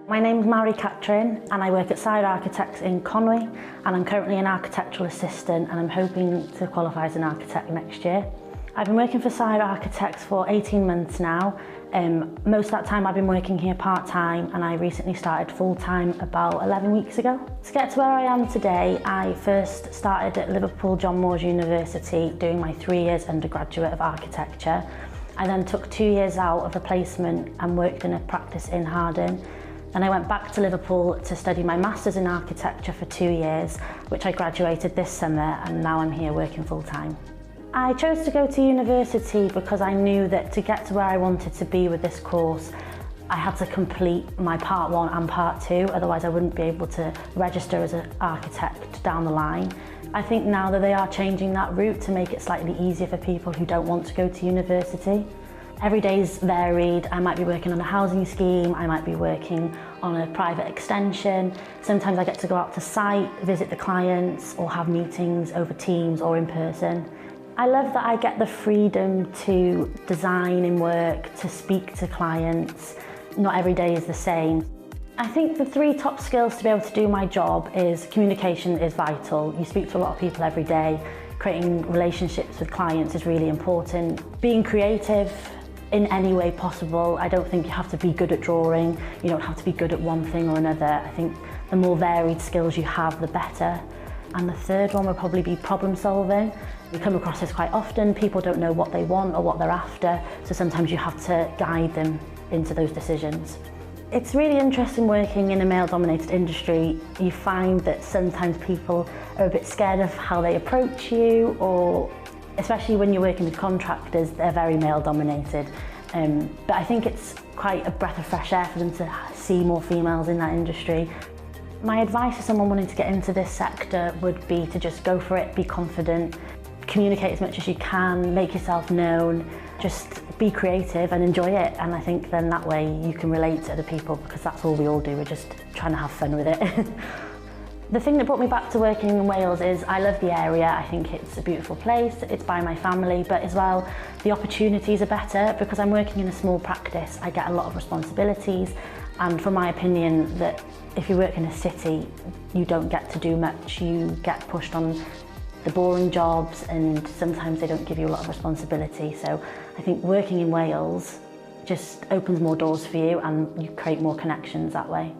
My name's Mary Catrin and I work at Side Architects in Conwy, and I'm currently an architectural assistant and I'm hoping to qualify as an architect next year. I've been working for Side Architects for 18 months now. Most of that time I've been working here part-time, and I recently started full-time about 11 weeks ago. To get to where I am today, I first started at Liverpool John Moores University doing my 3 years undergraduate of architecture. I then took 2 years out of a placement and worked in a practice in Harden. Then I went back to Liverpool to study my Masters in Architecture for 2 years, which I graduated this summer, and now I'm here working full-time. I chose to go to university because I knew that to get to where I wanted to be with this course, I had to complete my Part 1 and Part 2, otherwise I wouldn't be able to register as an architect down the line. I think now that they are changing that route to make it slightly easier for people who don't want to go to university. Every day's varied. I might be working on a housing scheme, I might be working on a private extension. Sometimes I get to go out to site, visit the clients, or have meetings over Teams or in person. I love that I get the freedom to design in work, to speak to clients. Not every day is the same. I think the 3 top skills to be able to do my job is communication is vital. You speak to a lot of people every day. Creating relationships with clients is really important. Being creative in any way possible. I don't think you have to be good at drawing. You don't have to be good at one thing or another. I think the more varied skills you have, the better. And the third one would probably be problem solving. We come across this quite often. People don't know what they want or what they're after, so sometimes you have to guide them into those decisions. It's really interesting working in a male-dominated industry. You find that sometimes people are a bit scared of how they approach you, or especially when you're working with contractors, they're very male-dominated. But I think it's quite a breath of fresh air for them to see more females in that industry. My advice to someone wanting to get into this sector would be to just go for it, be confident, communicate as much as you can, make yourself known, just be creative and enjoy it. And I think then that way you can relate to other people, because that's all we all do, we're just trying to have fun with it. The thing that brought me back to working in Wales is I love the area. I think it's a beautiful place, it's by my family, but as well the opportunities are better because I'm working in a small practice. I get a lot of responsibilities, and from my opinion that if you work in a city you don't get to do much. You get pushed on the boring jobs and sometimes they don't give you a lot of responsibility. So I think working in Wales just opens more doors for you and you create more connections that way.